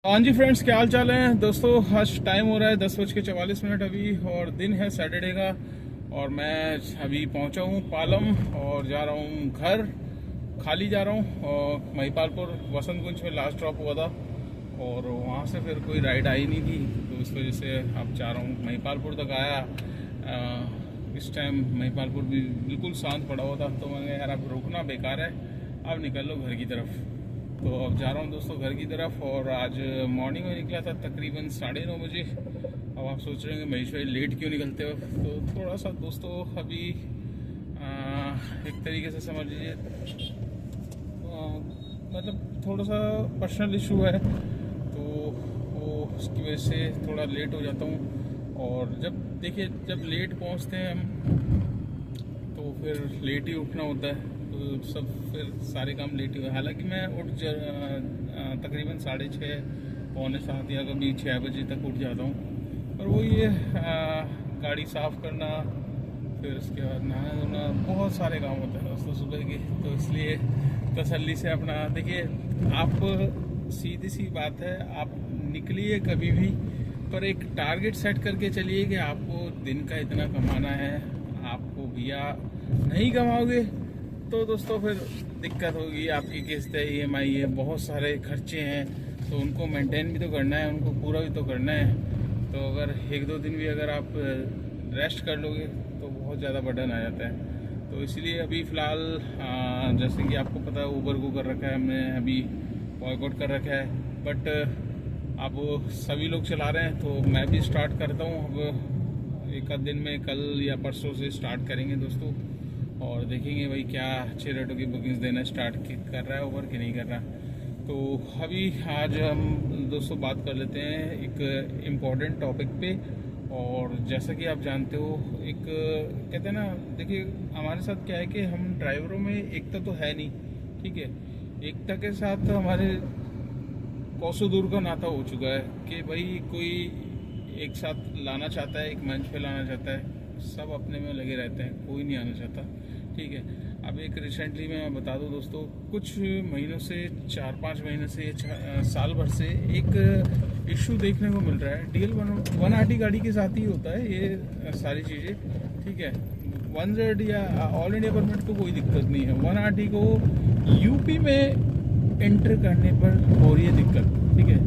हाँ जी फ्रेंड्स, क्या हाल चाल है दोस्तों। आज टाइम हो रहा है 10:44 अभी और दिन है सैटरडे का। और मैं अभी पहुंचा हूँ पालम और जा रहा हूँ घर। खाली जा रहा हूँ और महिपालपुर वसंत कुंज में लास्ट ड्रॉप हुआ था और वहाँ से फिर कोई राइड आई नहीं थी, तो इस वजह से अब जा रहा हूँ। महिपालपुर तक आया। इस टाइम महिपालपुर भी बिल्कुल शांत पड़ा हुआ था, तो मैंने यार अब रुकना बेकार है, अब निकल लो घर की तरफ। तो अब जा रहा हूँ दोस्तों घर की तरफ। और आज मॉर्निंग में निकला था तकरीबन 9:30 बजे। अब आप सोच रहे हैं महेश भाई लेट क्यों निकलते हो, तो थोड़ा सा दोस्तों अभी एक तरीके से समझ लीजिए मतलब थोड़ा सा पर्सनल इशू है, तो वो उसकी वजह से थोड़ा लेट हो जाता हूँ। और जब देखिए जब लेट पहुँचते हैं हम तो फिर लेट ही उठना होता है, तो सब फिर सारे काम लेट ही हुए। हालांकि मैं तकरीबन 6:30 पौने 7 या कभी 6 बजे तक उठ जाता हूँ। और वो ये गाड़ी साफ़ करना, फिर उसके बाद नहाना धोना, बहुत सारे काम होते हैं दोस्तों सुबह के। तो इसलिए तसल्ली से अपना देखिए, आप सीधी सी बात है, आप निकलिए कभी भी पर एक टारगेट सेट करके चलिए कि आपको दिन का इतना कमाना है। आपको भैया नहीं कमाओगे तो दोस्तों फिर दिक्कत होगी। आपकी किस्त है, EMI है, बहुत सारे खर्चे हैं, तो उनको मेंटेन भी तो करना है, उनको पूरा भी तो करना है। तो अगर 1-2 दिन भी अगर आप रेस्ट कर लोगे तो बहुत ज़्यादा बर्डन आ जाता है। तो इसलिए अभी फ़िलहाल जैसे कि आपको पता है ऊबर को कर रखा है हमने, अभी बॉयकॉट कर रखा है, बट अब सभी लोग चला रहे हैं तो मैं भी स्टार्ट करता हूँ। अब एक आध दिन में कल या परसों से स्टार्ट करेंगे दोस्तों, और देखेंगे भाई क्या अच्छे रेटों की बुकिंग्स देना स्टार्ट कर रहा है ऊबर कि नहीं कर रहा। तो अभी आज हम दोस्तों बात कर लेते हैं एक इम्पॉर्टेंट टॉपिक पे। और जैसा कि आप जानते हो, एक कहते हैं ना, देखिए हमारे साथ क्या है कि हम ड्राइवरों में एकता तो है नहीं, ठीक है। एकता के साथ हमारे कोसों दूर का नाता हो चुका है कि भाई कोई एक साथ लाना चाहता है, एक मंच पे लाना चाहता है, सब अपने में लगे रहते हैं, कोई नहीं आना चाहता, ठीक है। अब एक रिसेंटली मैं बता दूं दोस्तों, कुछ महीनों से 4-5 महीने से साल भर से एक इशू देखने को मिल रहा है। DL 1RT गाड़ी के साथ ही होता है ये सारी चीज़ें, ठीक है। 1Z या ऑल इंडिया परमिट को कोई दिक्कत नहीं है, 1RT को यूपी में एंटर करने पर हो रही है दिक्कत, ठीक है।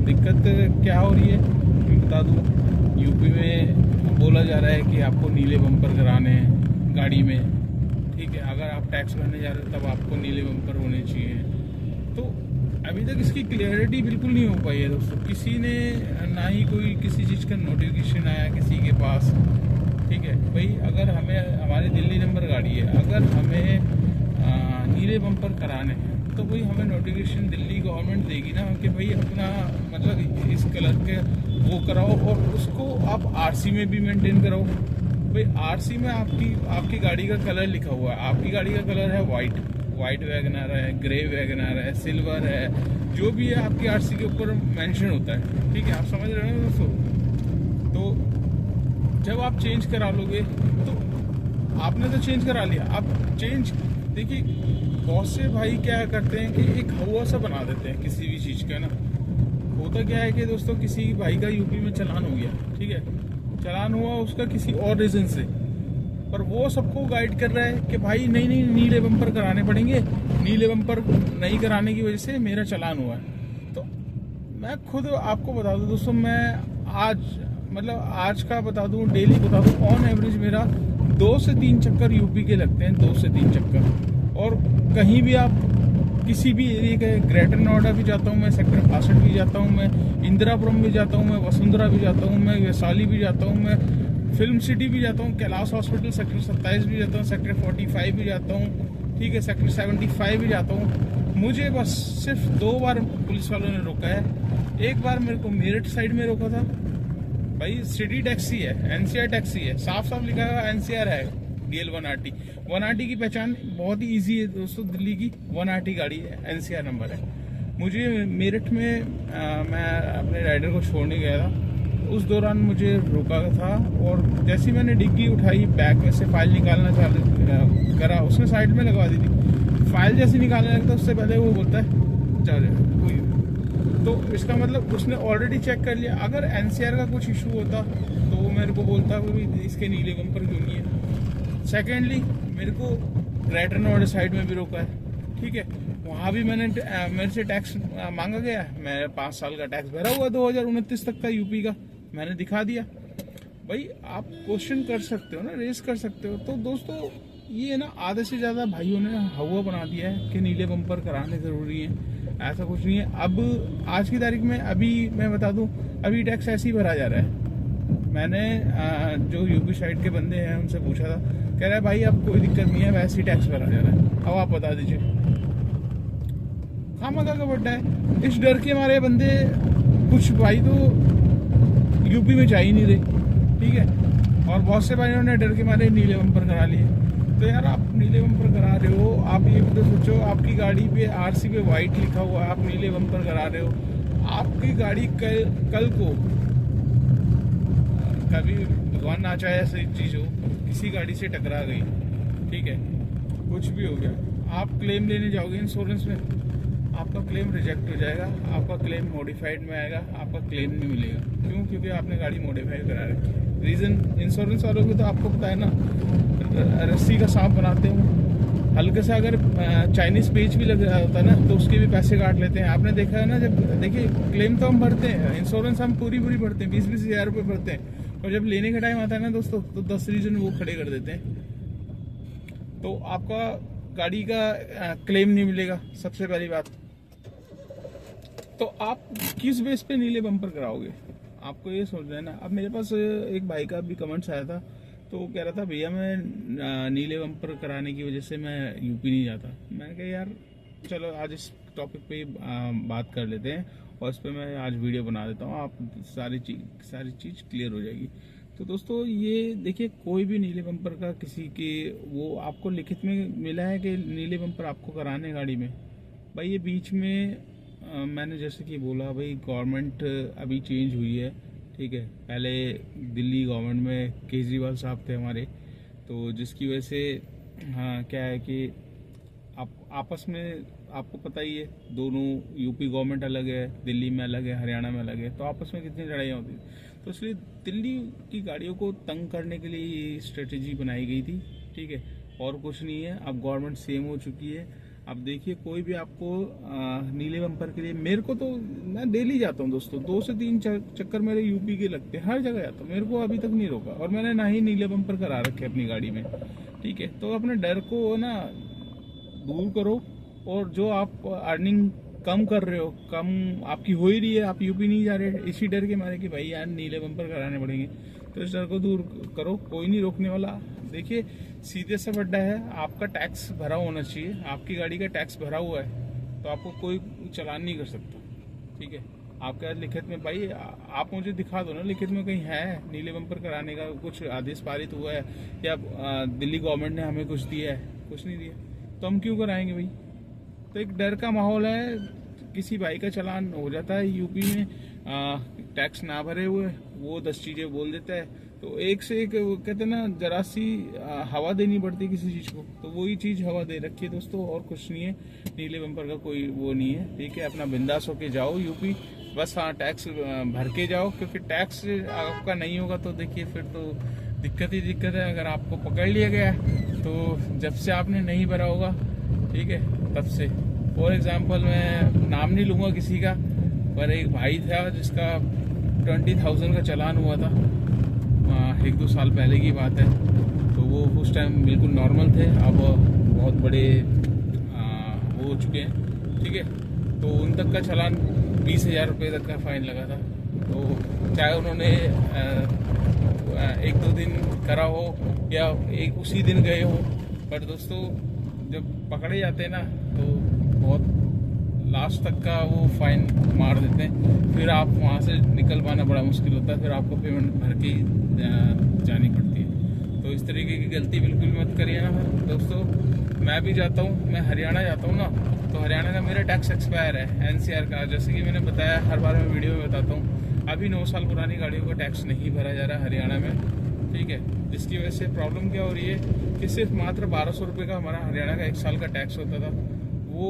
दिक्कत क्या हो रही है मैं बता दूँ। यूपी में बोला जा रहा है कि आपको नीले बम्पर कराने हैं गाड़ी में, ठीक है। अगर आप टैक्स भरने जा रहे हो तब आपको नीले बम्पर होने चाहिए। तो अभी तक इसकी क्लियरिटी बिल्कुल नहीं हो पाई है दोस्तों। किसी ने ना ही कोई किसी चीज़ का नोटिफिकेशन आया किसी के पास, ठीक है। भाई अगर हमें हमारी दिल्ली नंबर गाड़ी है, अगर हमें नीले बम्पर कराने हैं तो भाई हमें नोटिफिकेशन दिल्ली गवर्नमेंट देगी ना कि भाई अपना मतलब इस कलर के वो कराओ, और उसको आप RC में भी मेंटेन कराओ। भाई RC में आपकी गाड़ी का कलर लिखा हुआ है, आपकी गाड़ी का कलर है वाइट वैगनर है, ग्रे वैगनर है, सिल्वर है, जो भी है आपकी RC के ऊपर मेंशन होता है, ठीक है। आप समझ रहे हो दोस्तों। तो जब आप चेंज करा लोगे तो आपने तो चेंज करा लिया, अब चेंज देखिए बहुत से भाई क्या करते हैं कि एक हवा सा बना देते हैं किसी भी चीज़ का ना। होता क्या है कि दोस्तों किसी भाई का यूपी में चालान हो गया, ठीक है, चालान हुआ उसका किसी और रीज़न से, पर वो सबको गाइड कर रहा है कि भाई नहीं नीले बम्पर कराने पड़ेंगे, नीले बम्पर नहीं कराने की वजह से मेरा चालान हुआ है। तो मैं खुद आपको बता दूं दोस्तों, मैं आज का बता दूं, डेली बता दूं, ऑन एवरेज मेरा 2 से 3 चक्कर यूपी के लगते हैं, 2 से 3 चक्कर। और कहीं भी आप किसी भी एरिया के, ग्रेटर नोएडा भी जाता हूँ मैं, सेक्टर 65 भी जाता हूँ मैं, इंदिरापुरम भी जाता हूँ मैं, वसुंधरा भी जाता हूँ मैं, वैशाली भी जाता हूँ मैं, फिल्म सिटी भी जाता हूँ, कैलाश हॉस्पिटल सेक्टर 27 भी जाता हूँ, सेक्टर 45 भी जाता हूँ, ठीक है, सेक्टर 75 भी जाता हूँ। मुझे बस सिर्फ 2 बार पुलिस वालों ने रोका है। एक बार मेरे को मेरठ साइड में रोका था, भाई सिटी टैक्सी है, NCR टैक्सी है, साफ लिखा है NCR है, DL 1RT की पहचान बहुत ही इजी है दोस्तों, दिल्ली की 1RT गाड़ी है, NCR नंबर है। मुझे मेरठ में मैं अपने राइडर को छोड़ने गया था, उस दौरान मुझे रोका था, और जैसे मैंने डिग्गी उठाई, बैग में से फाइल निकालना चालू करा, उसने साइड में लगवा दी थी। फाइल जैसे निकालने लगता उससे पहले वो बोलता है जा रहे कोई, तो इसका मतलब उसने ऑलरेडी चेक कर लिया। अगर एनसीआर का कुछ इशू होता तो वो मेरे को बोलता कि इसके नीले बम्पर क्यों नहीं है। सेकेंडली मेरे को ग्रेटर नोएडा साइड में भी रोका है, ठीक है, वहाँ भी मेरे से टैक्स मांगा गया। मैं 5 साल का टैक्स भरा हुआ 2029 तक का यूपी का, मैंने दिखा दिया। भाई आप क्वेश्चन कर सकते हो ना, रेस कर सकते हो। तो दोस्तों ये ना आधे से ज्यादा भाइयों ने हवा बना दिया है कि नीले बम्पर कराने जरूरी है। ऐसा कुछ नहीं है। अब आज की तारीख में अभी मैं बता दूं, अभी टैक्स ऐसे ही भरा जा रहा है। मैंने जो यूपी साइड के बंदे हैं उनसे पूछा था, कह रहा है भाई अब कोई दिक्कत नहीं है, वैसे ही टैक्स भरा जा रहा है। अब आप बता दीजिए, खामखा का बड्डा है। इस डर के मारे बंदे कुछ भाई तो यूपी में जा ही नहीं रहे, ठीक है, और बहुत से भाइयों ने डर के मारे नीले बम्पर करा लिए। तो यार आप नीले बम्पर करा रहे हो, आप ये भी तो सोचो, आपकी गाड़ी पे आरसी पे वाइट लिखा हुआ है, आप नीले बम्पर करा रहे हो। आपकी गाड़ी कल को कभी भगवान ना चाहे ऐसी चीज हो, किसी गाड़ी से टकरा गई, ठीक है, कुछ भी हो गया, आप क्लेम लेने जाओगे इंश्योरेंस में, आपका क्लेम रिजेक्ट हो जाएगा, आपका क्लेम मॉडिफाइड में आएगा, आपका क्लेम नहीं मिलेगा। क्यों? क्योंकि आपने गाड़ी मॉडिफाइड करा रखी है। रीजन इंश्योरेंस वालों को तो आपको पता है ना, रस्सी का सांप बनाते हो। हल्के से अगर चाइनीज पेज भी लग रहा होता है ना तो उसके भी पैसे काट लेते हैं। आपने देखा है ना, जब देखिए क्लेम तो हम भरते हैं, इंश्योरेंस हम पूरी भरते हैं, 20-20 हज़ार रुपये भरते हैं, और जब लेने का टाइम आता है ना दोस्तों, तो 10 रीजन वो खड़े कर देते हैं। तो आपका गाड़ी का क्लेम नहीं मिलेगा, सबसे पहली बात। तो आप किस बेस पे नीले बम्पर कराओगे, आपको ये सोचना है ना। अब मेरे पास एक भाई का भी कमेंट्स आया था, तो वो कह रहा था भैया मैं नीले बम्पर कराने की वजह से मैं यूपी नहीं जाता। मैंने कहा यार चलो आज इस टॉपिक पे बात कर लेते हैं, और इस पे मैं आज वीडियो बना देता हूँ, आप सारी चीज़ क्लियर हो जाएगी। तो दोस्तों ये देखिए, कोई भी नीले बम्पर का किसी के वो आपको लिखित में मिला है कि नीले बम्पर आपको कराने गाड़ी में, भाई ये बीच में मैंने जैसे कि बोला, भाई गवर्नमेंट अभी चेंज हुई है, ठीक है। पहले दिल्ली गवर्नमेंट में केजरीवाल साहब थे हमारे, तो जिसकी वजह से हाँ क्या है कि आप आपस में आपको पता ही है, दोनों यूपी गवर्नमेंट अलग है, दिल्ली में अलग है, हरियाणा में अलग है, तो आपस में कितनी लड़ाइयाँ होती थी। तो इसलिए दिल्ली की गाड़ियों को तंग करने के लिए ये स्ट्रेटेजी बनाई गई थी, ठीक है, और कुछ नहीं है। अब गवर्नमेंट सेम हो चुकी है। अब देखिए कोई भी आपको नीले बम्पर के लिए, मेरे को तो मैं डेली जाता हूँ दोस्तों, 2 से 3 चक्कर मेरे यूपी के लगते हैं, हर जगह जाता हूँ, मेरे को अभी तक नहीं रोका, और मैंने ना ही नीले बम्पर करा रखे अपनी गाड़ी में, ठीक है। तो अपने डर को ना दूर करो, और जो आप अर्निंग कम कर रहे हो, कम आपकी हो ही रही है, आप यूपी नहीं जा रहे इसी डर के मारे कि भाई यार नीले बम्पर कराने पड़ेंगे, तो इस डर को दूर करो, कोई नहीं रोकने वाला। देखिए सीधे से बड्डा है, आपका टैक्स भरा होना चाहिए, आपकी गाड़ी का टैक्स भरा हुआ है, तो आपको कोई चालान नहीं कर सकता, ठीक है। आपका लिखित में भाई आप मुझे दिखा दो ना, लिखित में कहीं है नीले बम्पर कराने का कुछ आदेश पारित हुआ है, या दिल्ली गवर्नमेंट ने हमें कुछ दिया है, कुछ नहीं दिया, तो हम क्यों कराएंगे भाई। तो एक डर का माहौल है, किसी भाई का चालान हो जाता है यूपी में, टैक्स ना भरे हुए, वो 10 चीजें बोल देता है, तो एक से एक कहते हैं ना, जरा सी हवा देनी पड़ती किसी चीज को, तो वही चीज हवा दे रखी है दोस्तों, और कुछ नहीं है। नीले बम्पर का कोई वो नहीं है, ठीक है। अपना बिंदास होके जाओ यूपी, बस हाँ टैक्स भर के जाओ, क्योंकि टैक्स आपका नहीं होगा तो देखिए फिर तो दिक्कत ही दिक्कत है। अगर आपको पकड़ लिया गया तो जब से आपने नहीं भरा होगा, ठीक है, तब से। फॉर एग्जाम्पल मैं नाम नहीं लूँगा किसी का, पर एक भाई था जिसका 20,000 का चालान हुआ था, 1-2 साल पहले की बात है। तो वो उस टाइम बिल्कुल नॉर्मल थे, अब बहुत बड़े हो चुके हैं, ठीक है। तो उन तक का चालान 20,000 रुपये तक का फाइन लगा था। तो चाहे उन्होंने 1-2 दिन करा हो या एक उसी दिन गए हो, पर दोस्तों जब पकड़े जाते हैं ना तो बहुत लास्ट तक का वो फाइन मार देते हैं, फिर आप वहाँ से निकल पाना बड़ा मुश्किल होता है, फिर आपको पेमेंट भर के जानी पड़ती है। तो इस तरीके की गलती बिल्कुल मत करिए ना दोस्तों। मैं भी जाता हूँ, मैं हरियाणा जाता हूँ ना, तो हरियाणा का मेरा टैक्स एक्सपायर है एनसीआर का, जैसे कि मैंने बताया, हर बार मैं वीडियो में बताता हूँ। अभी 9 साल पुरानी गाड़ियों का टैक्स नहीं भरा जा रहा हरियाणा में, ठीक है। जिसकी वजह से प्रॉब्लम क्या हो रही है कि सिर्फ मात्र 1200 रुपये का हमारा हरियाणा का 1 साल का टैक्स होता था, वो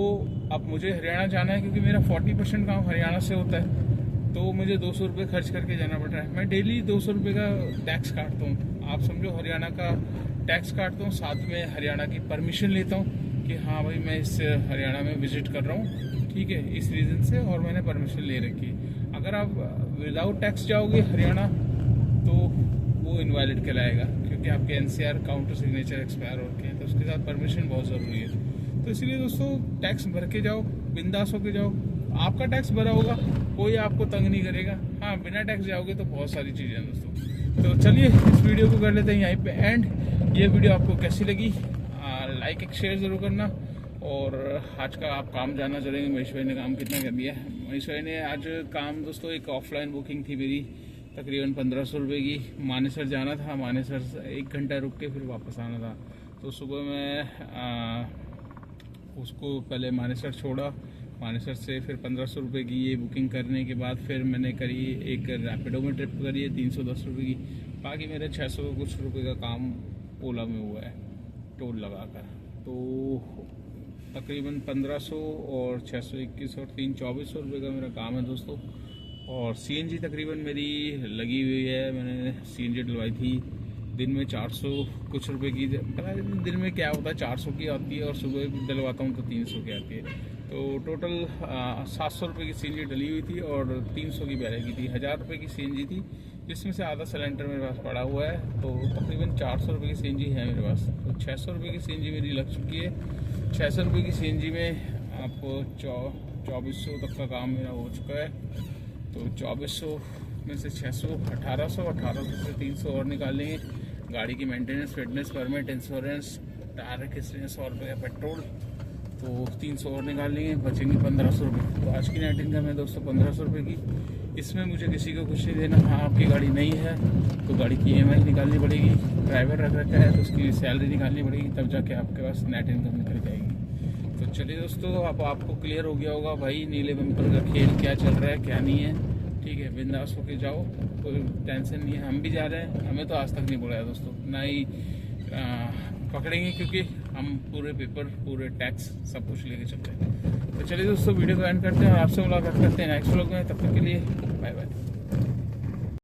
अब मुझे हरियाणा जाना है क्योंकि मेरा 40% काम हरियाणा से होता है, तो मुझे 200 रुपये खर्च करके जाना पड़ रहा है। मैं डेली 200 रुपये का टैक्स काटता हूँ, आप समझो हरियाणा का टैक्स काटता हूँ, साथ में हरियाणा की परमिशन लेता हूँ कि हाँ भाई मैं इस हरियाणा में विजिट कर रहा हूँ, ठीक है, इस रीज़न से, और मैंने परमिशन ले रखी है। अगर आप विदाउट टैक्स जाओगे हरियाणा तो वो इनवैलिड कहलाएगा, क्योंकि आपके NCR काउंटर सिग्नेचर एक्सपायर हो गए हैं, तो उसके साथ परमिशन बहुत ज़रूरी है। तो इसलिए दोस्तों टैक्स भर के जाओ, बिंदास होके जाओ, आपका टैक्स भरा होगा, कोई आपको तंग नहीं करेगा। हाँ, बिना टैक्स जाओगे तो बहुत सारी चीज़ें हैं दोस्तों। तो चलिए इस वीडियो को कर लेते हैं यहीं पे एंड। ये वीडियो आपको कैसी लगी लाइक एक शेयर ज़रूर करना। और आज का आप काम जानना चलेंगे महेश भाई ने काम कितना कर दिया है। महेश भाई ने आज काम दोस्तों, एक ऑफलाइन बुकिंग थी मेरी तकरीबन 1500 रुपये की। मानेसर जाना था, मानेसर 1 घंटा रुक के फिर वापस आना था। तो सुबह मैं उसको पहले मानेसर छोड़ा, मानेसर से फिर 1500 रुपये की ये बुकिंग करने के बाद फिर मैंने करी एक रैपिडो में ट्रिप करी है 310 रुपये की। बाकी मेरे 600 कुछ रुपये का काम ओला में हुआ है टोल लगाकर। तो तकरीबन 1500 और 621 और 2400 रुपये का मेरा काम है दोस्तों। और CNG तकरीबन मेरी लगी हुई है, मैंने CNG डलवाई थी दिन में 400 कुछ रुपए की। पता है दिन में क्या होता है, 400 की आती है और सुबह भी डलवाता हूँ तो 300 की आती है। तो टोटल 700 रुपये की CNG डली हुई थी और 300 की बैरे की थी। 1000 रुपये की CNG थी, जिसमें से आधा सिलेंडर मेरे पास पड़ा हुआ है। तो तकरीबन 400 रुपये की CNG है मेरे पास। तो 600 रुपये की CNG मेरी लग चुकी है। 600 रुपये की CNG में आप 2400 तक का काम मेरा हो चुका है। तो 2400 में से 600 1800 से 300 और निकाल लेंगे। गाड़ी की maintenance, fitness, permit, insurance, tyre के 100 रुपये का पेट्रोल, तो 300 और निकाल लेंगे, बचेंगे 1500 रुपये। तो आज की नेट इनकम है दोस्तों 1500 रुपये की। इसमें मुझे किसी को कुछ नहीं देना। हाँ, आपकी गाड़ी नहीं है तो गाड़ी की EMI निकालनी पड़ेगी, ड्राइवर रख रखा है तो उसकी सैलरी निकालनी पड़ेगी, तब जाके आपके पास नेट इनकम निकल जाएगी। तो चलिए दोस्तों, अब आपको क्लियर हो गया होगा भाई नीले बम्पर का खेल क्या चल रहा है क्या नहीं है। ठीक है, बिंदास होके जाओ, कोई टेंशन नहीं है। हम भी जा रहे हैं, हमें तो आज तक नहीं बोला है दोस्तों, ना ही पकड़ेंगे, क्योंकि हम पूरे पेपर, पूरे टैक्स सब कुछ लेके चलते हैं। तो चलिए दोस्तों, वीडियो को एंड करते हैं और आपसे मुलाकात करते हैं नेक्स्ट व्लॉग में। तब तक के लिए बाय बाय।